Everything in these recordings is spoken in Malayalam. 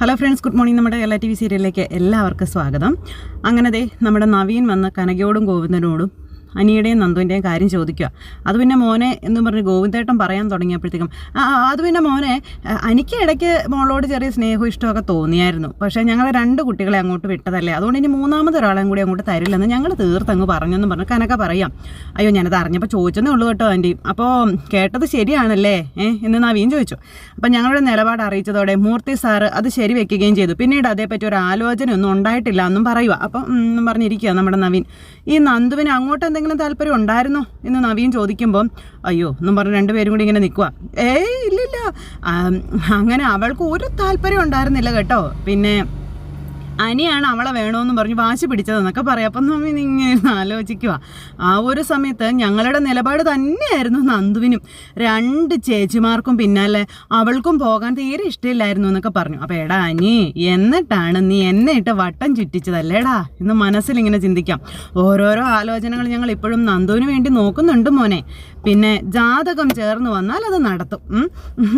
Hello friends, good morning. നമ്മുടെ LTV സീരിയലിലേക്ക് എല്ലാവർക്കും സ്വാഗതം. അങ്ങനെ ദേ നമ്മുടെ നവീൻ വന്ന് കനകയോടും ഗോവിന്ദനോടും അനിയുടെയും നന്ദുവിൻ്റെയും കാര്യം ചോദിക്കുക. അത് പിന്നെ മോനെ എന്ന് പറഞ്ഞ് ഗോവിന്ദേട്ടൻ പറയാൻ തുടങ്ങിയപ്പോഴത്തേക്കും അത് പിന്നെ മോനെ എനിക്ക് ഇടയ്ക്ക് മോളോട് ചെറിയ സ്നേഹവും ഇഷ്ടമൊക്കെ തോന്നിയായിരുന്നു. പക്ഷേ ഞങ്ങൾ 2 കുട്ടികളെ അങ്ങോട്ട് വിട്ടതല്ലേ, അതുകൊണ്ട് ഇനി 3ാമത് ഒരാളെയും കൂടി അങ്ങോട്ട് തരില്ലെന്ന് ഞങ്ങൾ തീർത്തങ്ങ് പറഞ്ഞെന്ന് പറഞ്ഞ് കനക പറയാം. അയ്യോ, ഞാനത് അറിഞ്ഞപ്പോൾ ചോദിച്ചെന്നേ ഉള്ളൂ കേട്ടോ ആൻറ്റി. അപ്പോൾ കേട്ടത് ശരിയാണല്ലേ എന്ന് നവീൻ ചോദിച്ചു. അപ്പം ഞങ്ങളുടെ നിലപാട് അറിയിച്ചതോടെ മൂർത്തി സാറ് അത് ശരി വെക്കുകയും ചെയ്തു. പിന്നീട് അതേപ്പറ്റി ഒരു ആലോചനയൊന്നും ഉണ്ടായിട്ടില്ല എന്നും പറയുക. അപ്പം പറഞ്ഞിരിക്കുക നമ്മുടെ നവീൻ. ഈ നന്ദുവിന് അങ്ങോട്ട് എന്തെങ്കിലും താല്പര്യം ഉണ്ടായിരുന്നോ എന്ന് നവീൻ ചോദിക്കുമ്പം അയ്യോ എന്നും പറഞ്ഞ് 2 പേരും കൂടി ഇങ്ങനെ നിൽക്കുക. ഇല്ലില്ല, അങ്ങനെ അവൾക്ക് ഒരു താല്പര്യം ഉണ്ടായിരുന്നില്ല കേട്ടോ. പിന്നെ അനിയാണ് അവളെ വേണമെന്ന് പറഞ്ഞ് വാശി പിടിച്ചതെന്നൊക്കെ പറയാം. അപ്പം നവീൻ ഇങ്ങനെ ആലോചിക്കുക. ആ ഒരു സമയത്ത് ഞങ്ങളുടെ നിലപാട് തന്നെയായിരുന്നു നന്ദുവിനും 2 ചേച്ചിമാർക്കും പിന്നാലെ അവൾക്കും പോകാൻ തീരെ ഇഷ്ടമില്ലായിരുന്നു എന്നൊക്കെ പറഞ്ഞു. അപ്പം എടാ അനി, എന്നിട്ടാണ് നീ എന്നെ ഇട്ട് വട്ടം ചുറ്റിച്ചതല്ലേടാ എന്ന് മനസ്സിലിങ്ങനെ ചിന്തിക്കാം. ഓരോരോ ആലോചനകൾ ഞങ്ങൾ ഇപ്പോഴും നന്ദുവിന് വേണ്ടി നോക്കുന്നുണ്ട് മോനെ. പിന്നെ ജാതകം ചേർന്ന് വന്നാൽ അത് നടത്തും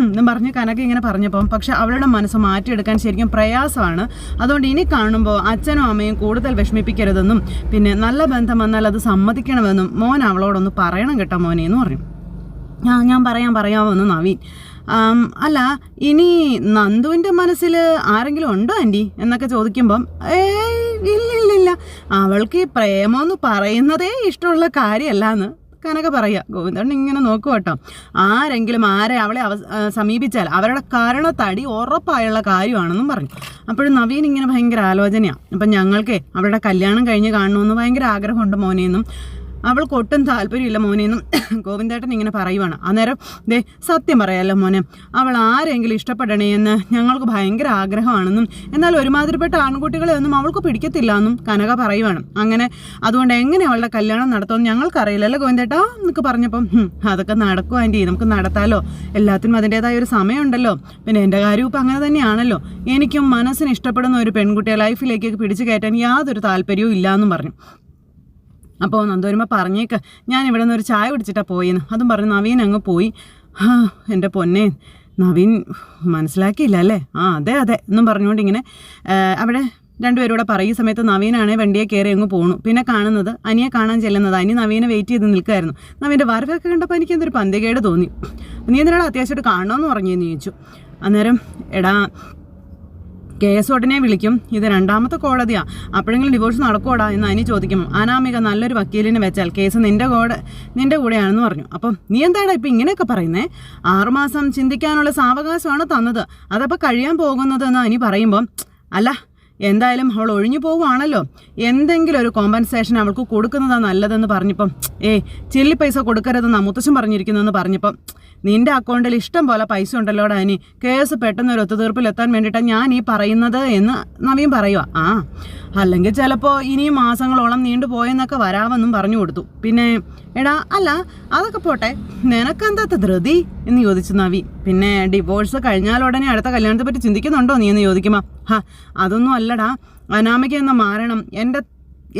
എന്ന് പറഞ്ഞ് കനക ഇങ്ങനെ പറഞ്ഞപ്പം പക്ഷെ അവളുടെ മനസ്സ് മാറ്റിയെടുക്കാൻ ശരിക്കും പ്രയാസമാണ്. അതുകൊണ്ട് ഇനി കാണുമ്പോൾ അച്ഛനും അമ്മയും കൂടുതൽ വിഷമിപ്പിക്കരുതെന്നും പിന്നെ നല്ല ബന്ധം വന്നാൽ അത് സമ്മതിക്കണമെന്നും മോൻ അവളോടൊന്ന് പറയണം കേട്ടോ മോനെ എന്ന് പറഞ്ഞു. ഞാൻ പറയാമെന്ന് നവീൻ. അല്ല, ഇനി നന്ദുവിൻ്റെ മനസ്സിൽ ആരെങ്കിലും ഉണ്ടോ ആൻറ്റി എന്നൊക്കെ ചോദിക്കുമ്പം ഇല്ലില്ല, അവൾക്ക് ഈ പ്രേമമെന്ന് പറയുന്നതേ ഇഷ്ടമുള്ള കാര്യമല്ലാന്ന് കനക പറയുക. ഗോവിന്ദൻ ഇങ്ങനെ നോക്കുക കേട്ടോ. ആരെങ്കിലും അവളെ സമീപിച്ചാൽ അവരുടെ കാരണത്തടി ഉറപ്പായുള്ള കാര്യമാണെന്നും പറഞ്ഞു. അപ്പോഴും നവീൻ ഇങ്ങനെ ഭയങ്കര ആലോചനയാണ്. അപ്പം ഞങ്ങൾക്ക് അവളുടെ കല്യാണം കഴിഞ്ഞ് കാണണമെന്ന് ഭയങ്കര ആഗ്രഹമുണ്ട് മോനെയെന്നും അവൾക്ക് ഒട്ടും താല്പര്യമില്ല മോനെയെന്നും ഗോവിന്ദേട്ടൻ ഇങ്ങനെ പറയുവാണ്. അന്നേരം ദേ സത്യം പറയാമല്ലോ മോനെ, അവൾ ആരെങ്കിലും ഇഷ്ടപ്പെടണേ എന്ന് ഞങ്ങൾക്ക് ഭയങ്കര ആഗ്രഹമാണെന്നും എന്നാൽ ഒരുമാതിരിപ്പെട്ട ആൺകുട്ടികളെ ഒന്നും അവൾക്ക് പിടിക്കത്തില്ല എന്നും കനക പറയുവാണ്. അങ്ങനെ അതുകൊണ്ട് എങ്ങനെ അവളുടെ കല്യാണം നടത്തുമെന്ന് ഞങ്ങൾക്കറിയില്ലല്ലോ ഗോവിന്ദേട്ടാ എന്നൊക്കെ പറഞ്ഞപ്പം അതൊക്കെ നടക്കും ആൻറ്റി, നമുക്ക് നടത്താമല്ലോ, എല്ലാത്തിനും അതിൻ്റേതായ ഒരു സമയമുണ്ടല്ലോ. പിന്നെ എൻ്റെ കാര്യവും ഇപ്പം അങ്ങനെ തന്നെയാണല്ലോ. എനിക്കും മനസ്സിന് ഇഷ്ടപ്പെടുന്ന ഒരു പെൺകുട്ടിയെ ലൈഫിലേക്ക് പിടിച്ചു കയറ്റാൻ യാതൊരു താല്പര്യവും ഇല്ല എന്നും പറഞ്ഞു. അപ്പോൾ നന്ദു വരുമ്പോൾ പറഞ്ഞേക്ക് ഞാൻ ഇവിടെ നിന്ന് ഒരു ചായ കുടിച്ചിട്ടാണ് പോയെന്ന് അതും പറഞ്ഞ് നവീൻ അങ്ങ് പോയി. എൻ്റെ പൊന്നെ, നവീൻ മനസ്സിലാക്കിയില്ല അല്ലേ? അതെ എന്നും പറഞ്ഞുകൊണ്ട് ഇങ്ങനെ അവിടെ 2 പേരൂടെ പറയും സമയത്ത് നവീനാണെ വണ്ടിയെ കയറി അങ്ങ് പോണു. പിന്നെ കാണുന്നത് അനിയെ കാണാൻ ചെല്ലുന്നത്. അനി നവീനെ വെയിറ്റ് ചെയ്ത് നിൽക്കുമായിരുന്നു. നവീൻ്റെ വരവൊക്കെ കണ്ടപ്പോൾ എനിക്ക് എന്തൊരു പന്തികേട് തോന്നി. നീ എന്തിനാണ് അത്യാവശ്യമായിട്ട് കാണണമെന്ന് പറഞ്ഞെന്ന് ചോദിച്ചു. അന്നേരം എടാ കേസ് ഉടനെ വിളിക്കും, ഇത് 2ാമത്തെ കോടതിയാണ്, അപ്പോഴെങ്കിലും ഡിവോഴ്സ് നടക്കൂടാ എന്ന് അനി ചോദിക്കും. അനാമിക നല്ലൊരു വക്കീലിനെ വെച്ചാൽ കേസ് നിൻ്റെ കൂടെയാണെന്ന് പറഞ്ഞു. അപ്പം നീ എന്താടാ ഇപ്പം ഇങ്ങനെയൊക്കെ പറയുന്നേ? 6 മാസം ചിന്തിക്കാനുള്ള സാവകാശമാണ് തന്നത്, അതപ്പോൾ കഴിയാൻ പോകുന്നതെന്ന് അനി പറയുമ്പം അല്ല, എന്തായാലും അവൾ ഒഴിഞ്ഞു പോവുകയാണല്ലോ, എന്തെങ്കിലും ഒരു കോമ്പൻസേഷൻ അവൾക്ക് കൊടുക്കുന്നതാണ് നല്ലതെന്ന് പറഞ്ഞപ്പം ചില്ലി പൈസ കൊടുക്കരുതെന്നാണ് മുത്തശ്ശൻ പറഞ്ഞിരിക്കുന്നതെന്ന് പറഞ്ഞപ്പം നിൻ്റെ അക്കൗണ്ടിൽ ഇഷ്ടം പോലെ പൈസ ഉണ്ടല്ലോടാ അനി, കേസ് പെട്ടെന്ന് ഒരു ഒത്തുതീർപ്പിലെത്താൻ വേണ്ടിയിട്ടാണ് ഞാൻ ഈ പറയുന്നത് എന്ന് നവീൻ പറയുക. അല്ലെങ്കിൽ ചിലപ്പോൾ ഇനിയും മാസങ്ങളോളം നീണ്ടുപോയെന്നൊക്കെ വരാമെന്നും പറഞ്ഞു കൊടുത്തു. പിന്നെ എടാ അല്ല അതൊക്കെ പോട്ടെ, നിനക്കെന്താ ധൃതി എന്ന് ചോദിച്ചു നവീൻ. പിന്നെ ഡിവോഴ്സ് കഴിഞ്ഞാൽ ഉടനെ അടുത്ത കല്യാണത്തെ പറ്റി ചിന്തിക്കുന്നുണ്ടോ നീ എന്ന് ചോദിക്കുമ്പോൾ അതൊന്നും അല്ലടാ, അനാമിക എന്ന മാരണം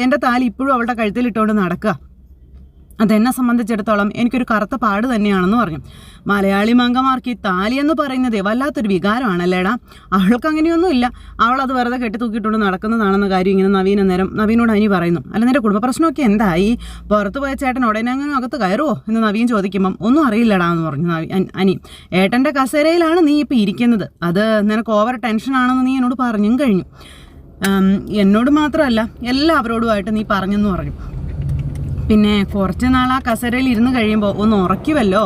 എൻ്റെ താലി ഇപ്പോഴും അവളുടെ കഴുത്തിലിട്ടുകൊണ്ട് നടക്കുക, അതെന്നെ സംബന്ധിച്ചിടത്തോളം എനിക്കൊരു കറുത്ത പാട് തന്നെയാണെന്ന് പറഞ്ഞു. മലയാളി മംഗമാർക്ക് ഈ താലി എന്ന് പറയുന്നത് വല്ലാത്തൊരു വികാരമാണല്ലേടാ, അവൾക്ക് അങ്ങനെയൊന്നും ഇല്ല, അവളത് വെറുതെ കെട്ടി തൂക്കിയിട്ടുണ്ട് നടക്കുന്നതാണെന്ന കാര്യം ഇങ്ങനെ നവീനോട് അനി പറയുന്നു. അല്ല നിൻ്റെ കുടുംബ പ്രശ്നമൊക്കെ എന്തായി, പുറത്ത് പോയ ചേട്ടൻ ഉടനെ അങ്ങനെ അകത്ത് കയറുമോ എന്ന് നവീൻ ചോദിക്കുമ്പം ഒന്നും അറിയില്ലടാ എന്ന് പറഞ്ഞു അനി. ഏട്ടൻ്റെ കസേരയിലാണ് നീ ഇപ്പോൾ ഇരിക്കുന്നത്, അത് നിനക്ക് ഓവർ ടെൻഷനാണെന്ന് നീ എന്നോട് പറഞ്ഞും കഴിഞ്ഞു. എന്നോട് മാത്രമല്ല എല്ലാവരോടുമായിട്ട് നീ പറഞ്ഞെന്ന് പറഞ്ഞു. പിന്നെ കുറച്ച് നാൾ ആ കസേരയിൽ ഇരുന്ന് കഴിയുമ്പോൾ ഒന്ന് ഉറക്കുമല്ലോ,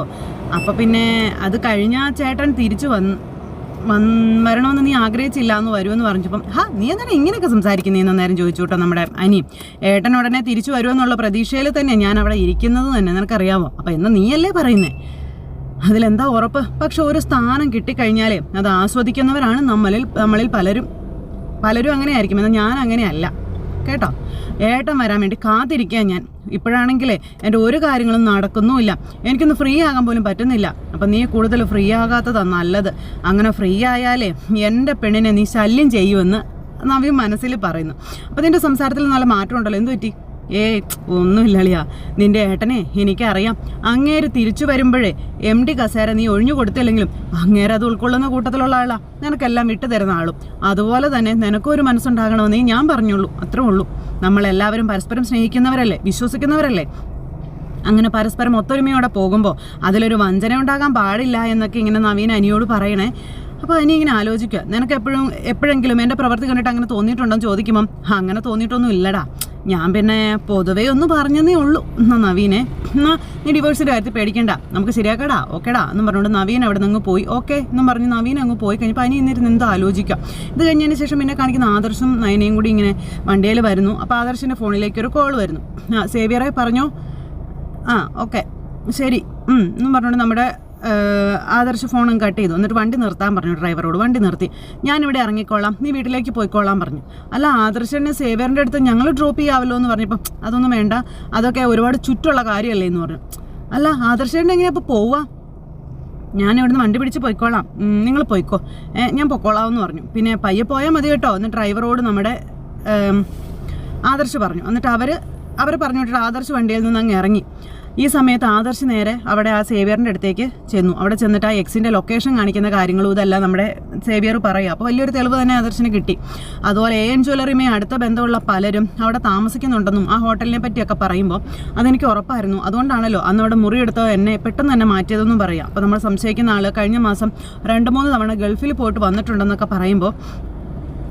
അപ്പോൾ പിന്നെ അത് കഴിഞ്ഞാൽ ചേട്ടൻ തിരിച്ചു വരണമെന്ന് നീ ആഗ്രഹിച്ചില്ല എന്ന് വരുമെന്ന് പറഞ്ഞപ്പം നീ എന്താണ് ഇങ്ങനെയൊക്കെ സംസാരിക്കുന്നതെന്ന് നേരം ചോദിച്ചു കേട്ടോ നമ്മുടെ അനി. ഏട്ടൻ ഉടനെ തിരിച്ചു വരുമെന്നുള്ള പ്രതീക്ഷയിൽ തന്നെ ഞാൻ അവിടെ ഇരിക്കുന്നത് തന്നെ നിനക്കറിയാമോ, അപ്പോൾ എന്ന് നീയല്ലേ പറയുന്നേ, അതിലെന്താ ഉറപ്പ്? പക്ഷെ ഒരു സ്ഥാനം കിട്ടിക്കഴിഞ്ഞാലേ അത് ആസ്വദിക്കുന്നവരാണ് നമ്മളിൽ പലരും അങ്ങനെ ആയിരിക്കും, എന്നാൽ ഞാൻ അങ്ങനെയല്ല കേട്ടോ. ഏട്ടൻ വരാൻ വേണ്ടി കാത്തിരിക്കാൻ ഞാൻ. ഇപ്പോഴാണെങ്കിലേ എൻ്റെ ഒരു കാര്യങ്ങളും നടക്കുന്നുമില്ല, എനിക്കൊന്ന് ഫ്രീ ആകാൻ പോലും പറ്റുന്നില്ല. അപ്പം നീ കൂടുതൽ ഫ്രീ ആകാത്തതാണ് നല്ലത്, അങ്ങനെ ഫ്രീ ആയാലേ എൻ്റെ പെണ്ണിനെ നീ ശല്യം ചെയ്യുമെന്ന് നവീൻ മനസ്സിൽ പറയുന്നു. അപ്പോൾ നിൻ്റെ സംസാരത്തിൽ നല്ല മാറ്റം ഉണ്ടല്ലോ, എന്ത് പറ്റി? ഒന്നുമില്ലളിയാ, നിന്റെ ഏട്ടനെ എനിക്കറിയാം. അങ്ങേര് തിരിച്ചു വരുമ്പോഴേ MD കസേര നീ ഒഴിഞ്ഞു കൊടുത്തില്ലെങ്കിലും അങ്ങേര് അത് ഉൾക്കൊള്ളുന്ന കൂട്ടത്തിലുള്ള ആളാ, നിനക്കെല്ലാം വിട്ടു തരുന്ന ആളും. അതുപോലെ തന്നെ നിനക്കും ഒരു മനസ്സുണ്ടാകണമെന്നേ ഞാൻ പറഞ്ഞുള്ളൂ, അത്രേ ഉള്ളൂ. നമ്മളെല്ലാവരും പരസ്പരം സ്നേഹിക്കുന്നവരല്ലേ, വിശ്വസിക്കുന്നവരല്ലേ. അങ്ങനെ പരസ്പരം ഒത്തൊരുമയോടെ പോകുമ്പോൾ അതിലൊരു വഞ്ചന ഉണ്ടാകാൻ പാടില്ല എന്നൊക്കെ ഇങ്ങനെ നവീൻ അനിയോട് പറയണേ. അപ്പോൾ അനി ഇങ്ങനെ ആലോചിക്കുക, നിനക്ക് എപ്പോഴെങ്കിലും എൻ്റെ പ്രവൃത്തി കണ്ടിട്ട് അങ്ങനെ തോന്നിയിട്ടുണ്ടോ എന്ന് ചോദിക്കുമ്പം അങ്ങനെ തോന്നിയിട്ടൊന്നും ഇല്ലടാ, ഞാൻ പിന്നെ പൊതുവേ ഒന്ന് പറഞ്ഞതേ ഉള്ളൂ. എന്നാ നവീനെ, എന്നാ നീ ഡിവോഴ്സിൻ്റെ കാര്യത്തിൽ പേടിക്കണ്ട, നമുക്ക് ശരിയാക്കടാ, ഓക്കേടാ എന്നും പറഞ്ഞുകൊണ്ട് നവീൻ അവിടെ നിന്ന് പോയി. ഓക്കെ എന്നും പറഞ്ഞ് നവീൻ അങ്ങ് പോയി കഴിഞ്ഞപ്പോൾ അനി ഇന്നിരുന്ന് എന്തോ ആലോചിക്കാം. ഇത് കഴിഞ്ഞതിന് ശേഷം പിന്നെ കാണിക്കുന്ന ആദർശും നയനയും കൂടി ഇങ്ങനെ വണ്ടിയിൽ വരുന്നു. അപ്പോൾ ആദർശിൻ്റെ ഫോണിലേക്ക് ഒരു കോൾ വരുന്നു. സേവിയറെ പറഞ്ഞോ, ഓക്കെ ശരി എന്നും പറഞ്ഞുകൊണ്ട് നമ്മുടെ ആദർശ് ഫോണും കട്ട് ചെയ്തു. എന്നിട്ട് വണ്ടി നിർത്താൻ പറഞ്ഞു ഡ്രൈവറോട്. വണ്ടി നിർത്തി. ഞാനിവിടെ ഇറങ്ങിക്കോളാം, നീ വീട്ടിലേക്ക് പോയിക്കോളാൻ പറഞ്ഞു. അല്ല ആദർശനെ സേവിയറിൻ്റെ അടുത്ത് ഞങ്ങൾ ഡ്രോപ്പ് ചെയ്യാമല്ലോ എന്ന് പറഞ്ഞപ്പം അതൊന്നും വേണ്ട, അതൊക്കെ ഒരുപാട് ചുറ്റുള്ള കാര്യമല്ലേ എന്ന് പറഞ്ഞു. അല്ല ആദർശേട്ടൻ എങ്ങനെയാ ഇപ്പോൾ പോവാ? ഞാൻ ഇവിടുന്ന് വണ്ടി പിടിച്ച് പോയിക്കോളാം, നിങ്ങൾ പോയിക്കോ, ഞാൻ പൊക്കോളാം എന്ന് പറഞ്ഞു. പിന്നെ പയ്യെ പോയാൽ മതി കേട്ടോ എന്ന് ഡ്രൈവറോട് നമ്മുടെ ആദർശ് പറഞ്ഞു. എന്നിട്ട് അവർ പറഞ്ഞു വിട്ടിട്ട് ആദർശ് വണ്ടിയിൽ നിന്ന് അങ്ങ് ഇറങ്ങി. ഈ സമയത്ത് ആദർശ് നേരെ അവിടെ ആ സേവിയറിൻ്റെ അടുത്തേക്ക് ചെന്നു. അവിടെ ചെന്നിട്ട് ആ എക്സിൻ്റെ ലൊക്കേഷൻ കാണിക്കുന്ന കാര്യങ്ങളും ഇതെല്ലാം നമ്മുടെ സേവിയർ പറയുക. അപ്പോൾ വലിയൊരു തെളിവ് തന്നെ ആദർശിന് കിട്ടി. അതുപോലെ AN ജ്വല്ലറിയുമായി അടുത്ത ബന്ധമുള്ള പലരും അവിടെ താമസിക്കുന്നുണ്ടെന്നും ആ ഹോട്ടലിനെ പറ്റിയൊക്കെ പറയുമ്പോൾ അതെനിക്ക് ഉറപ്പായിരുന്നു. അതുകൊണ്ടാണല്ലോ അന്ന് അവിടെ മുറിയെടുത്തോ എന്നെ പെട്ടെന്ന് തന്നെ മാറ്റിയതെന്നും പറയാം. അപ്പോൾ നമ്മൾ സംശയിക്കുന്ന ആൾ കഴിഞ്ഞ മാസം 2-3 തവണ ഗൾഫിൽ പോയിട്ട് വന്നിട്ടുണ്ടെന്നൊക്കെ പറയുമ്പോൾ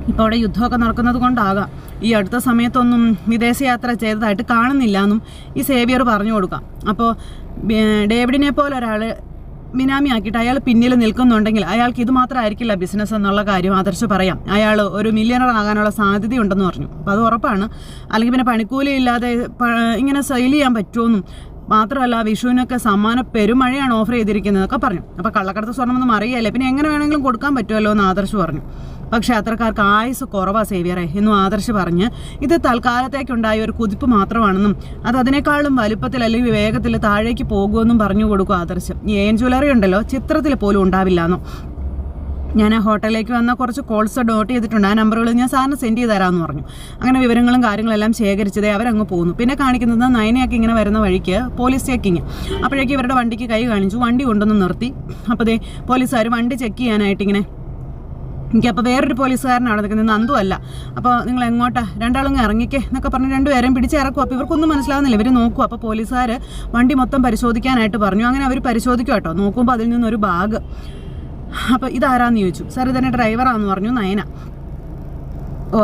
ഇപ്പോൾ അവിടെ യുദ്ധമൊക്കെ നടക്കുന്നത് കൊണ്ടാകാം ഈ അടുത്ത സമയത്തൊന്നും വിദേശയാത്ര ചെയ്തതായിട്ട് കാണുന്നില്ല എന്നും ഈ സേവിയർ പറഞ്ഞു കൊടുക്കാം. അപ്പോൾ ഡേവിഡിനെ പോലെ ഒരാൾ ബിനാമി ആക്കിയിട്ട് അയാൾ പിന്നിൽ നിൽക്കുന്നുണ്ടെങ്കിൽ അയാൾക്ക് ഇത് മാത്രമായിരിക്കില്ല ബിസിനസ് എന്നുള്ള കാര്യം ആദർശ് പറയാം. അയാൾ ഒരു മില്യണർ ആകാനുള്ള സാധ്യതയുണ്ടെന്ന് പറഞ്ഞു. അപ്പോൾ അത് ഉറപ്പാണ്. അല്ലെങ്കിൽ പിന്നെ പണിക്കൂലി ഇല്ലാതെ ഇങ്ങനെ സെയിൽ ചെയ്യാൻ പറ്റുമെന്നും മാത്രമല്ല വിഷുവിനൊക്കെ സമ്മാന പെരുമഴയാണ് ഓഫർ ചെയ്തിരിക്കുന്നതൊക്കെ പറഞ്ഞു. അപ്പോൾ കള്ളക്കടത്ത് സ്വർണ്ണമൊന്നും അറിയാല്ലേ, പിന്നെ എങ്ങനെ വേണമെങ്കിലും കൊടുക്കാൻ പറ്റുമല്ലോ എന്ന് ആദർശ് പറഞ്ഞു. പക്ഷേ അത്രക്കാർക്ക് ആയുസ് കുറവാ സേവിയറെ എന്നും ആദർശ് പറഞ്ഞ് ഇത് തൽക്കാലത്തേക്കുണ്ടായ ഒരു കുതിപ്പ് മാത്രമാണെന്നും അത് അതിനേക്കാളും വലുപ്പത്തിൽ അല്ലെങ്കിൽ വേഗത്തിൽ താഴേക്ക് പോകുമെന്നും പറഞ്ഞു കൊടുക്കും ആദർശ്. ഈ AN ജ്വല്ലറി ഉണ്ടല്ലോ ചിത്രത്തിൽ പോലും ഉണ്ടാവില്ല എന്നും. ഞാൻ ആ ഹോട്ടലിലേക്ക് വന്ന കുറച്ച് കോൾസ് നോട്ട് ചെയ്തിട്ടുണ്ട്, ആ നമ്പറുകൾ ഞാൻ സാറിന് സെൻഡ് ചെയ്ത് തരാമെന്ന് പറഞ്ഞു. അങ്ങനെ വിവരങ്ങളും കാര്യങ്ങളെല്ലാം ശേഖരിച്ചതേ അവരങ്ങ് പോകുന്നു. പിന്നെ കാണിക്കുന്നത് നയനയൊക്കെ ഇങ്ങനെ വരുന്ന വഴിക്ക് പോലീസ് ചെക്കിങ്. അപ്പോഴേക്കും ഇവരുടെ വണ്ടിക്ക് കൈ കാണിച്ചു, വണ്ടി കൊണ്ടൊന്ന് നിർത്തി. അപ്പോൾ ദേ പോലീസുകാർ വണ്ടി ചെക്ക് ചെയ്യാനായിട്ട് ഇങ്ങനെ എനിക്കപ്പോൾ വേറൊരു പോലീസുകാരനാണ് അവിടെ നിൽക്കുന്നത്, നന്ദു അല്ല. അപ്പോൾ നിങ്ങൾ എങ്ങോട്ടാ, രണ്ടാളും ഇറങ്ങിക്കേ എന്നൊക്കെ പറഞ്ഞ് രണ്ടുപേരെയും പിടിച്ചിറക്കും. അപ്പോൾ ഇവർക്കൊന്നും മനസ്സിലാവുന്നില്ല, ഇവർ നോക്കും. അപ്പോൾ പോലീസുകാർ വണ്ടി മൊത്തം പരിശോധിക്കാനായിട്ട് പറഞ്ഞു. അങ്ങനെ അവർ പരിശോധിക്കും കേട്ടോ. നോക്കുമ്പോൾ അതിൽ നിന്നൊരു ബാഗ്. അപ്പോൾ ഇതാരാന്ന് ചോദിച്ചു. സാർ ഇതെന്നെ ഡ്രൈവറാന്ന് പറഞ്ഞു നയന. ഓ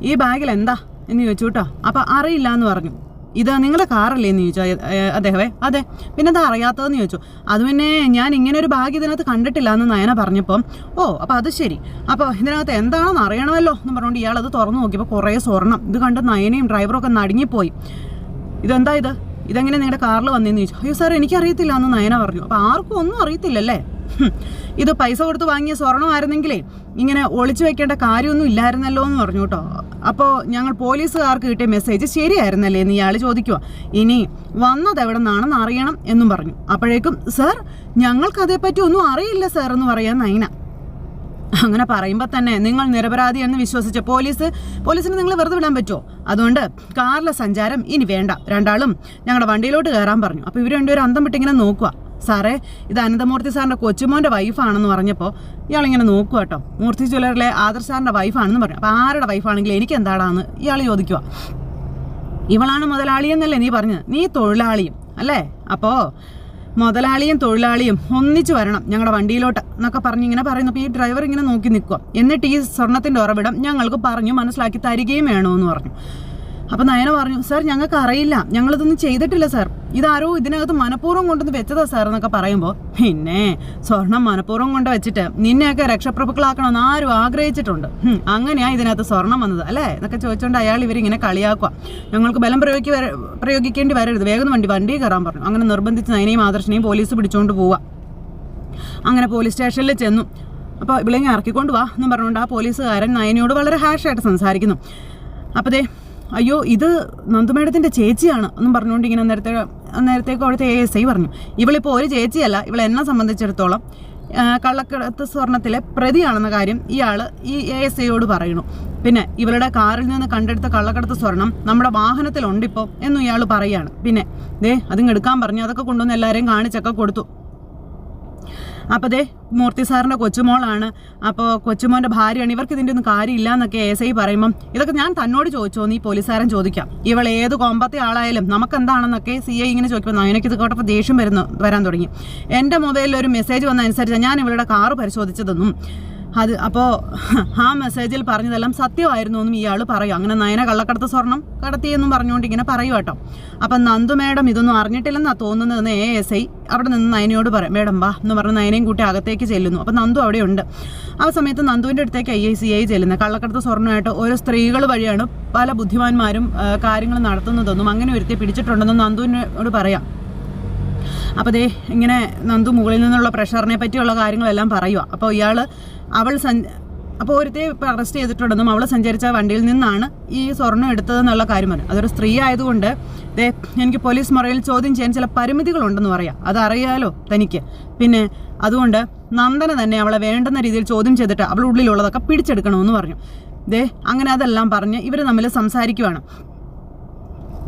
ഈ ബാഗിൽ എന്താ എന്ന് ചോദിച്ചു കേട്ടോ. അപ്പോൾ അറിയില്ല എന്ന് പറഞ്ഞു. ഇത് നിങ്ങളുടെ കാറല്ലേ എന്ന് ചോദിച്ചു അദ്ദേഹമേ. അതെ. പിന്നെ എന്താ അറിയാത്തതെന്ന് ചോദിച്ചു. അത് പിന്നെ ഞാൻ ഇങ്ങനെ ഒരു ബാഗ് ഇതിനകത്ത് കണ്ടിട്ടില്ല എന്ന് നയന പറഞ്ഞപ്പം അപ്പോൾ അത് ശരി, അപ്പോൾ ഇതിനകത്ത് എന്താണെന്ന് അറിയണമല്ലോ എന്ന് പറഞ്ഞുകൊണ്ട് ഇയാളത് തുറന്നു നോക്കിയപ്പോൾ കുറേ സ്വർണം. ഇത് കണ്ട് നയനയും ഡ്രൈവറും ഒക്കെ നടുങ്ങിപ്പോയി. ഇതെന്താ ഇതെങ്ങനെ നിങ്ങളുടെ കാറിൽ വന്നതെന്ന് ചോദിച്ചു. അയ്യോ സാർ എനിക്കറിയത്തില്ല എന്ന് നയന പറഞ്ഞു. അപ്പോൾ ആർക്കും ഒന്നും അറിയത്തില്ലല്ലേ, ഇത് പൈസ കൊടുത്ത് വാങ്ങിയ സ്വർണ്ണമായിരുന്നെങ്കിലേ ഇങ്ങനെ ഒളിച്ചു വെക്കേണ്ട കാര്യമൊന്നും ഇല്ലായിരുന്നല്ലോ എന്ന് പറഞ്ഞു കേട്ടോ. അപ്പോൾ ഞങ്ങൾ പോലീസുകാർക്ക് കിട്ടിയ മെസ്സേജ് ശരിയായിരുന്നല്ലേ എന്ന് ഇയാൾ ചോദിക്കുക. ഇനി വന്നത് എവിടെ നിന്നാണെന്ന് അറിയണം എന്നും പറഞ്ഞു. അപ്പോഴേക്കും സാർ ഞങ്ങൾക്കതേപ്പറ്റി ഒന്നും അറിയില്ല സാർ എന്ന് പറയാൻ നയന. അങ്ങനെ പറയുമ്പോൾ തന്നെ നിങ്ങൾ നിരപരാധിയെന്ന് വിശ്വസിച്ച പോലീസിന് നിങ്ങൾ വെറുതെ വിടാൻ പറ്റുമോ? അതുകൊണ്ട് കാറിലെ സഞ്ചാരം ഇനി വേണ്ട, രണ്ടാളും ഞങ്ങളുടെ വണ്ടിയിലോട്ട് കയറാൻ പറഞ്ഞു. അപ്പോൾ ഇവർ രണ്ടുപേരും അന്തം വിട്ടിങ്ങനെ നോക്കുക. സാറേ ഇത് അനന്തമൂർത്തി സാറിൻ്റെ കൊച്ചുമോൻ്റെ വൈഫാണെന്ന് പറഞ്ഞപ്പോൾ ഇയാളിങ്ങനെ നോക്കുക കേട്ടോ. മൂർത്തി ജ്വല്ലറിലെ ആദർശ് സാറിൻ്റെ വൈഫാണെന്ന് പറഞ്ഞു. അപ്പോൾ ആരുടെ വൈഫാണെങ്കിൽ എനിക്ക് എന്താടാന്ന് ഇയാൾ ചോദിക്കുക. ഇവളാണ് മുതലാളിയെന്നല്ലേ നീ പറഞ്ഞത്, നീ തൊഴിലാളിയും അല്ലേ? അപ്പോൾ മുതലാളിയും തൊഴിലാളിയും ഒന്നിച്ചു വരണം ഞങ്ങളുടെ വണ്ടിയിലോട്ട് എന്നൊക്കെ പറഞ്ഞ് ഇങ്ങനെ പറയുന്നു. അപ്പോൾ ഈ ഡ്രൈവർ ഇങ്ങനെ നോക്കി നിൽക്കുക. എന്നിട്ട് ഈ സ്വർണ്ണത്തിൻ്റെ ഉറവിടം ഞങ്ങൾക്ക് പറഞ്ഞു മനസ്സിലാക്കി തരികയും വേണമെന്ന് പറഞ്ഞു. അപ്പോൾ നയന പറഞ്ഞു സാർ ഞങ്ങൾക്ക് അറിയില്ല, ഞങ്ങളിതൊന്നും ചെയ്തിട്ടില്ല സാർ, ഇതാരോ ഇതിനകത്ത് മനഃപൂർവ്വം കൊണ്ടുവന്ന് വെച്ചതാ സാർ എന്നൊക്കെ പറയുമ്പോൾ പിന്നെ സ്വർണം മനഃപൂർവ്വം കൊണ്ട് വെച്ചിട്ട് നിന്നെയൊക്കെ രക്ഷപ്രഭുക്കളാക്കണമെന്ന് ആരും ആഗ്രഹിച്ചിട്ടുണ്ട്, അങ്ങനെയാ ഇതിനകത്ത് സ്വർണം വന്നത് അല്ലേ എന്നൊക്കെ ചോദിച്ചുകൊണ്ട് അയാൾ ഇവരിങ്ങനെ കളിയാക്കുക. ഞങ്ങൾക്ക് ബലം പ്രയോഗിക്കേണ്ടി വരരുത്, വേഗം വണ്ടി കയറാൻ പറഞ്ഞു. അങ്ങനെ നിർബന്ധിച്ച് നയനയും ആദർശനെയും പോലീസ് പിടിച്ചുകൊണ്ട് പോവുക. അങ്ങനെ പോലീസ് സ്റ്റേഷനിൽ ചെന്നു. അപ്പോൾ ഇവിടെ ഇറക്കിക്കൊണ്ട് വാ എന്നും പറഞ്ഞുകൊണ്ട് ആ പോലീസുകാരൻ നയനയോട് വളരെ ഹാഷായിട്ട് സംസാരിക്കുന്നു. അപ്പോൾ ദേ അയ്യോ ഇത് നന്ദു മേഡത്തിൻ്റെ ചേച്ചിയാണ് എന്നും പറഞ്ഞുകൊണ്ട് ഇങ്ങനെ നേരത്തേക്ക് അവിടുത്തെ ASI പറഞ്ഞു. ഇവളിപ്പോൾ ഒരു ചേച്ചിയല്ല, ഇവളെന്നെ സംബന്ധിച്ചിടത്തോളം കള്ളക്കടത്ത് സ്വർണത്തിലെ പ്രതിയാണെന്ന കാര്യം ഇയാൾ ഈ ASIയോട് പറയണു. പിന്നെ ഇവളുടെ കാറിൽ നിന്ന് കണ്ടെടുത്ത കള്ളക്കടത്ത് സ്വർണം നമ്മുടെ വാഹനത്തിലുണ്ടിപ്പോൾ എന്നും ഇയാൾ പറയുകയാണ്. പിന്നെ അതും എടുക്കാൻ പറഞ്ഞു, അതൊക്കെ കൊണ്ടുവന്ന് എല്ലാവരെയും കാണിച്ചൊക്കെ കൊടുത്തു. അപ്പോൾ മൂർത്തി സാറിൻ്റെ കൊച്ചുമോളാണ്, അപ്പോൾ കൊച്ചുമോൻ്റെ ഭാര്യയാണ്, ഇവർക്ക് ഇതിൻ്റെ ഒന്നും കാര്യമില്ല എന്നൊക്കെ ASI പറയുമ്പം ഇതൊക്കെ ഞാൻ തന്നോട് ചോദിച്ചോന്ന് ഈ പോലീസുകാരൻ ചോദിക്കാം. ഇവൾ ഏത് കൊമ്പത്തെ ആളായാലും നമുക്കെന്താണെന്നൊക്കെ CI ഇങ്ങനെ ചോദിക്കുമ്പോൾ എനിക്കിത് കേട്ടപ്പോൾ ദേഷ്യം വരാൻ തുടങ്ങി. എൻ്റെ മൊബൈലിൽ ഒരു മെസ്സേജ് വന്ന അനുസരിച്ച് ഞാൻ ഇവളുടെ കാറ് പരിശോധിച്ചതെന്നും അപ്പോൾ ആ മെസ്സേജിൽ പറഞ്ഞതെല്ലാം സത്യമായിരുന്നു എന്നും ഇയാൾ പറയും. അങ്ങനെ നയന കള്ളക്കടത്ത് സ്വർണം കടത്തിയെന്നും പറഞ്ഞുകൊണ്ട് ഇങ്ങനെ പറയും കേട്ടോ. അപ്പം നന്ദു മേഡം ഇതൊന്നും അറിഞ്ഞിട്ടില്ലെന്നാണ് തോന്നുന്നതെന്ന് ASI അവിടെ നിന്ന് നയനയോട് പറയാം. മേഡം വാ എന്ന് പറഞ്ഞ് നയനയും കൂട്ടി അകത്തേക്ക് ചെല്ലുന്നു. അപ്പം നന്ദു അവിടെയുണ്ട്. ആ സമയത്ത് നന്ദുവിൻ്റെ അടുത്തേക്ക് CI ചെല്ലുന്നത്. കള്ളക്കടത്ത് സ്വർണ്ണമായിട്ട് ഓരോ സ്ത്രീകൾ വഴിയാണ് പല ബുദ്ധിമാന്മാരും കാര്യങ്ങൾ നടത്തുന്നതെന്നും അങ്ങനെ ഒരുത്തിയെ പിടിച്ചിട്ടുണ്ടെന്നും നന്ദുവിനോട് പറയാം. അപ്പോൾ ഇങ്ങനെ നന്ദു മുകളിൽ നിന്നുള്ള പ്രഷറിനെ പറ്റിയുള്ള കാര്യങ്ങളെല്ലാം പറയുക. അപ്പോൾ അപ്പോൾ ഒരുത്തെ അറസ്റ്റ് ചെയ്തിട്ടുണ്ടെന്നും അവൾ സഞ്ചരിച്ച വണ്ടിയിൽ നിന്നാണ് ഈ സ്വർണ്ണം എടുത്തതെന്നുള്ള കാര്യം പറഞ്ഞു. അതൊരു സ്ത്രീ ആയതുകൊണ്ട് എനിക്ക് പോലീസ് മുറയിൽ ചോദ്യം ചെയ്യാൻ ചില പരിമിതികളുണ്ടെന്ന് പറയാം, അതറിയാലോ തനിക്ക്. പിന്നെ അതുകൊണ്ട് നന്ദന തന്നെ അവളെ വേണ്ടുന്ന രീതിയിൽ ചോദ്യം ചെയ്തിട്ട് അവളുടെ ഉള്ളിലുള്ളതൊക്കെ പിടിച്ചെടുക്കണമെന്ന് പറഞ്ഞു. അങ്ങനെ അതെല്ലാം പറഞ്ഞ് ഇവർ തമ്മിൽ സംസാരിക്കുവാണ്.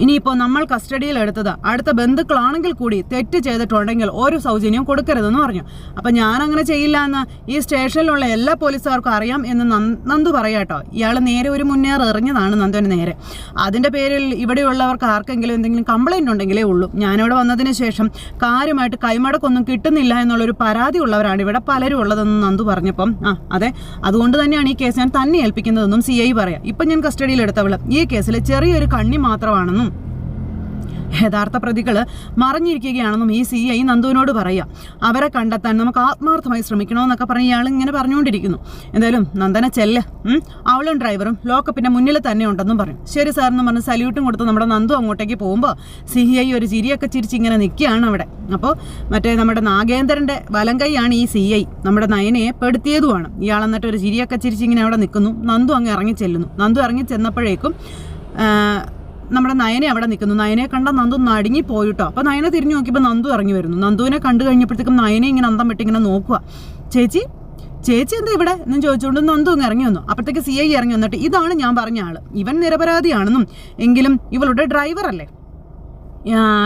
ഇനിയിപ്പോൾ നമ്മൾ കസ്റ്റഡിയിൽ എടുത്തത് അടുത്ത ബന്ധുക്കളാണെങ്കിൽ കൂടി തെറ്റ് ചെയ്തിട്ടുണ്ടെങ്കിൽ ഒരു സൗജന്യവും കൊടുക്കരുതെന്ന് പറഞ്ഞു. അപ്പം ഞാനങ്ങനെ ചെയ്യില്ല എന്ന് ഈ സ്റ്റേഷനിലുള്ള എല്ലാ പോലീസുകാർക്കും അറിയാം എന്ന് നന്ദു പറയാട്ടോ. ഇയാൾ നേരെ ഒരു മുന്നേറ് എറിഞ്ഞതാണ് നന്ദുവിന് നേരെ. അതിൻ്റെ പേരിൽ ഇവിടെയുള്ളവർക്ക് ആർക്കെങ്കിലും എന്തെങ്കിലും കംപ്ലൈൻറ്റ് ഉണ്ടെങ്കിലേ ഉള്ളൂ. ഞാനിവിടെ വന്നതിന് ശേഷം കാര്യമായിട്ട് കൈമടക്കൊന്നും കിട്ടുന്നില്ല എന്നുള്ളൊരു പരാതി ഉള്ളവരാണ് ഇവിടെ പലരും ഉള്ളതെന്ന് നന്ദു പറഞ്ഞപ്പം അതെ, അതുകൊണ്ട് തന്നെയാണ് ഈ കേസ് ഞാൻ തന്നെ ഏൽപ്പിക്കുന്നതെന്നും CI പറയാം. ഇപ്പം ഞാൻ കസ്റ്റഡിയിൽ എടുത്തവൾ ഈ കേസിൽ ചെറിയൊരു കണ്ണി മാത്രമാണെന്നും യഥാർത്ഥ പ്രതികൾ മറഞ്ഞിരിക്കുകയാണെന്നും ഈ CI നന്ദുവിനോട് പറയാം. അവരെ കണ്ടെത്താൻ നമുക്ക് ആത്മാർത്ഥമായി ശ്രമിക്കണമെന്നൊക്കെ പറഞ്ഞ് ഇയാൾ ഇങ്ങനെ പറഞ്ഞുകൊണ്ടിരിക്കുന്നു. എന്തായാലും നന്ദന ചെല്ല്, അവളും ഡ്രൈവറും ലോക്കപ്പിൻ്റെ മുന്നിൽ തന്നെ ഉണ്ടെന്നും പറയും. ശരി സാർ എന്ന് പറഞ്ഞ് സല്യൂട്ടും കൊടുത്ത് നമ്മുടെ നന്ദു അങ്ങോട്ടേക്ക് പോകുമ്പോൾ CI ഒരു ചിരിയൊക്കെ ചിരിച്ച് ഇങ്ങനെ നിൽക്കുകയാണ് അവിടെ. അപ്പോൾ നമ്മുടെ നാഗേന്ദ്രൻ്റെ വലം കൈയാണ് ഈ CI, നമ്മുടെ നയനയെ പെടുത്തിയതുമാണ്. ഇയാൾ എന്നിട്ട് ഒരു ചിരിയൊക്കെ ചിരിച്ച് ഇങ്ങനെ അവിടെ നിൽക്കുന്നു. നന്ദു അങ്ങ് ഇറങ്ങി ചെല്ലുന്നു. നന്ദു ഇറങ്ങി ചെന്നപ്പോഴേക്കും നമ്മുടെ നയനെ അവിടെ നിൽക്കുന്നു. നയനെ കണ്ട നന്ദു നടുങ്ങി പോയിട്ടോ. അപ്പോൾ നയനെ തിരിഞ്ഞു നോക്കിയപ്പോൾ നന്ദു ഇറങ്ങി വരുന്നു. നന്ദുവിനെ കണ്ടു കഴിഞ്ഞപ്പോഴത്തേക്കും നയനെ ഇങ്ങനെ അന്തം വിട്ട് ഇങ്ങനെ നോക്കുക. ചേച്ചി എന്താ ഇവിടെ എന്നും ചോദിച്ചുകൊണ്ട് നന്ദു അങ്ങ് ഇറങ്ങി വന്നു. അപ്പോഴത്തേക്ക് CI ഇറങ്ങി വന്നിട്ട് ഇതാണ് ഞാൻ പറഞ്ഞ ആൾ, ഇവൻ നിരപരാധിയാണെന്നും എങ്കിലും ഇവളുടെ ഡ്രൈവറല്ലേ,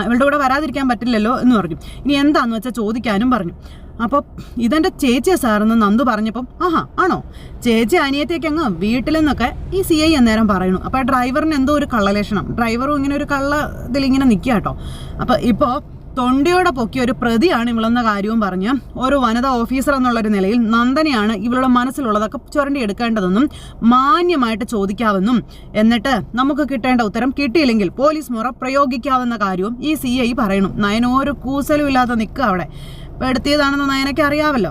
ഇവളുടെ കൂടെ വരാതിരിക്കാൻ പറ്റില്ലല്ലോ എന്ന് പറഞ്ഞു. ഇനി എന്താന്ന് വെച്ചാൽ ചോദിക്കാനും പറഞ്ഞു. അപ്പോൾ ഇതെൻ്റെ ചേച്ചിയാ സാറെന്ന് നന്ദു പറഞ്ഞപ്പം ആണോ, ചേച്ചി അനിയത്തേക്ക് അങ്ങ് വീട്ടിൽ നിന്നൊക്കെ ഈ CI അന്നേരം പറയണു. അപ്പോൾ ഡ്രൈവറിന് എന്തോ ഒരു കള്ളലക്ഷണം, ഡ്രൈവറും ഇങ്ങനെ ഒരു കള്ള ഇതിലിങ്ങനെ നിൽക്കുക കേട്ടോ. അപ്പോൾ ഇപ്പോൾ തൊണ്ടിയോടെ പൊക്കിയ ഒരു പ്രതിയാണ് ഇവളെന്ന കാര്യവും പറഞ്ഞ് ഒരു വനിതാ ഓഫീസർ എന്നുള്ളൊരു നിലയിൽ നന്ദനയാണ് ഇവളുടെ മനസ്സിലുള്ളതൊക്കെ ചുരണ്ടി എടുക്കേണ്ടതെന്നും മാന്യമായിട്ട് ചോദിക്കാമെന്നും എന്നിട്ട് നമുക്ക് കിട്ടേണ്ട ഉത്തരം കിട്ടിയില്ലെങ്കിൽ പോലീസ് മുറ പ്രയോഗിക്കാവുന്ന കാര്യവും ഈ CI പറയണം. നയന ഒരു കൂസലും ഇല്ലാതെ നിൽക്കുക അവിടെ. പെടുത്തിയതാണെന്ന് നയനയ്ക്ക് അറിയാമല്ലോ.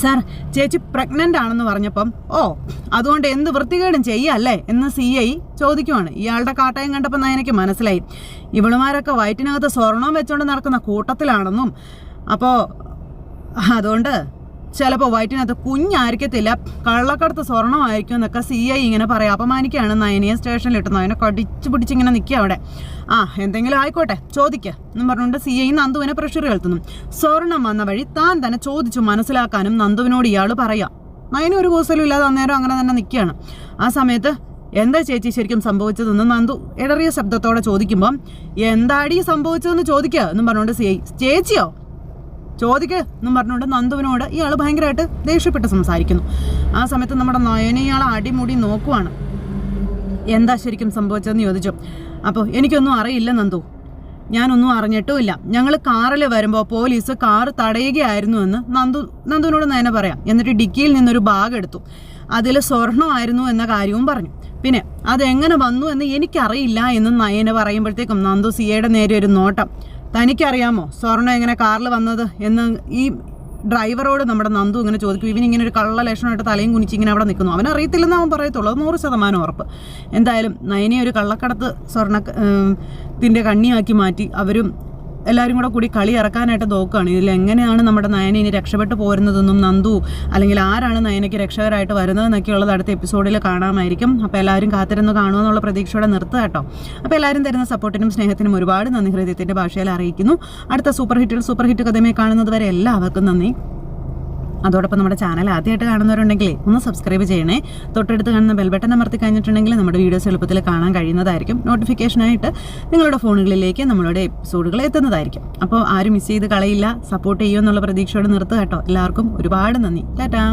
സാർ ചേച്ചി പ്രഗ്നൻ്റ് ആണെന്ന് പറഞ്ഞപ്പം അതുകൊണ്ട് എന്ത് വൃത്തികേടും ചെയ്യല്ലേ എന്ന് CI ചോദിക്കുവാണ്. ഇയാളുടെ കാട്ടയം കണ്ടപ്പോൾ നയനയ്ക്ക് മനസ്സിലായി ഇവളുമാരൊക്കെ വയറ്റിനകത്ത് സ്വർണം വെച്ചുകൊണ്ട് നടക്കുന്ന കൂട്ടത്തിലാണെന്നും അപ്പോൾ അതുകൊണ്ട് ചിലപ്പോൾ വയറ്റിനകത്ത് കുഞ്ഞായിരിക്കത്തില്ല, കള്ളക്കടത്ത് സ്വർണ്ണമായിരിക്കും എന്നൊക്കെ CI ഇങ്ങനെ പറയാം. അപമാനിക്കുകയാണ് നയനയെ സ്റ്റേഷനിലിട്ട്. നയനെ കടിച്ചു പിടിച്ചിങ്ങനെ നിൽക്കുക അവിടെ. എന്തെങ്കിലും ആയിക്കോട്ടെ ചോദിക്കുക എന്നും പറഞ്ഞുകൊണ്ട് CI നന്ദുവിനെ പ്രഷർ കേൾത്തുന്നു. സ്വർണം വന്ന വഴി താൻ തന്നെ ചോദിച്ചു മനസ്സിലാക്കാനും നന്ദുവിനോട് ഇയാൾ പറയാം. നയന ഒരു കൂസലും ഇല്ലാതെ അന്നേരം അങ്ങനെ തന്നെ നിൽക്കുകയാണ്. ആ സമയത്ത് എന്താ ചേച്ചി ശരിക്കും സംഭവിച്ചതെന്ന് നന്ദു ഇടറിയ ശബ്ദത്തോടെ ചോദിക്കുമ്പം എന്താടി സംഭവിച്ചതെന്ന് ചോദിക്കുക എന്നും പറഞ്ഞുകൊണ്ട് CI ചേച്ചിയോ ചോദിക്കുക എന്നും പറഞ്ഞുകൊണ്ട് നന്ദുവിനോട് ഇയാൾ ഭയങ്കരമായിട്ട് ദേഷ്യപ്പെട്ട് സംസാരിക്കുന്നു. ആ സമയത്ത് നമ്മുടെ നയന ഇയാളെ അടിമുടി നോക്കുവാണ്. എന്താ ശരിക്കും സംഭവിച്ചതെന്ന് ചോദിച്ചു. അപ്പോൾ എനിക്കൊന്നും അറിയില്ല നന്ദു, ഞാനൊന്നും അറിഞ്ഞിട്ടുമില്ല. ഞങ്ങൾ കാറിൽ വരുമ്പോൾ പോലീസ് കാറ് തടയുകയായിരുന്നു എന്ന് നന്ദുവിനോട് നയന പറയാം. എന്നിട്ട് ഡിക്കിയിൽ നിന്നൊരു ബാഗ് എടുത്തു, അതിൽ സ്വർണ്ണമായിരുന്നു എന്ന കാര്യവും പറഞ്ഞു. പിന്നെ അതെങ്ങനെ വന്നു എന്ന് എനിക്കറിയില്ല എന്ന് നയന പറയുമ്പോഴത്തേക്കും നന്ദു CIയുടെ നേരെ ഒരു നോട്ടം. തനിക്കറിയാമോ സ്വർണ്ണം എങ്ങനെ കാറിൽ വന്നത് എന്ന് ഈ ഡ്രൈവറോട് നമ്മുടെ നന്ദു ഇങ്ങനെ ചോദിക്കും. ഇവനിങ്ങനെ ഒരു കള്ള ലക്ഷണമായിട്ട് തലയും കുനിച്ച് ഇങ്ങനെ അവിടെ നിൽക്കുന്നു. അവനറിയത്തില്ലെന്ന് അവൻ പറയത്തുള്ളൂ, 100% ഉറപ്പ്. എന്തായാലും നയനെ ഒരു കള്ളക്കടത്ത് സ്വർണ്ണത്തിൻ്റെ കണ്ണിയാക്കി മാറ്റി അവരും എല്ലാവരും കൂടി കളി ഇറക്കാനായിട്ട് നോക്കുകയാണ്. ഇതിൽ എങ്ങനെയാണ് നമ്മുടെ നയന ഇനി രക്ഷപ്പെട്ടു പോരുന്നതെന്നും നന്ദു അല്ലെങ്കിൽ ആരാണ് നയനയ്ക്ക് രക്ഷകരായിട്ട് വരുന്നതെന്നൊക്കെയുള്ളത് അടുത്ത എപ്പിസോഡിൽ കാണാമായിരിക്കും. അപ്പോൾ എല്ലാവരും കാത്തിരുന്ന് കാണുമെന്നുള്ള പ്രതീക്ഷയോടെ നിർത്തുക കേട്ടോ. അപ്പോൾ എല്ലാവരും തരുന്ന സപ്പോർട്ടിനും സ്നേഹത്തിനും ഒരുപാട് നന്ദി ഹൃദയത്തിൻ്റെ ഭാഷയിൽ അറിയിക്കുന്നു. അടുത്ത സൂപ്പർ ഹിറ്റ് കഥയുമായി കാണുന്നത് വരെ എല്ലാവർക്കും നന്ദി. അതോടൊപ്പം നമ്മുടെ ചാനൽ ആദ്യമായിട്ട് കാണുന്നവരുണ്ടെങ്കിൽ ഒന്ന് സബ്സ്ക്രൈബ് ചെയ്യണേ. തൊട്ടടുത്ത് കാണുന്ന ബെൽ ബട്ടൺ അമർത്തി കഴിഞ്ഞിട്ടുണ്ടെങ്കിൽ നമ്മുടെ വീഡിയോസ് എളുപ്പത്തിൽ കാണാൻ കഴിയുന്നതായിരിക്കും. നോട്ടിഫിക്കേഷനായിട്ട് നിങ്ങളുടെ ഫോണുകളിലേക്ക് നമ്മളുടെ എപ്പിസോഡുകൾ എത്തുന്നതായിരിക്കും. അപ്പോൾ ആരും മിസ് ചെയ്ത് കളയില്ല, സപ്പോർട്ട് ചെയ്യുമെന്നുള്ള പ്രതീക്ഷയോടെ നിർത്തുക കേട്ടോ. എല്ലാവർക്കും ഒരുപാട് നന്ദി. ടാറ്റാ.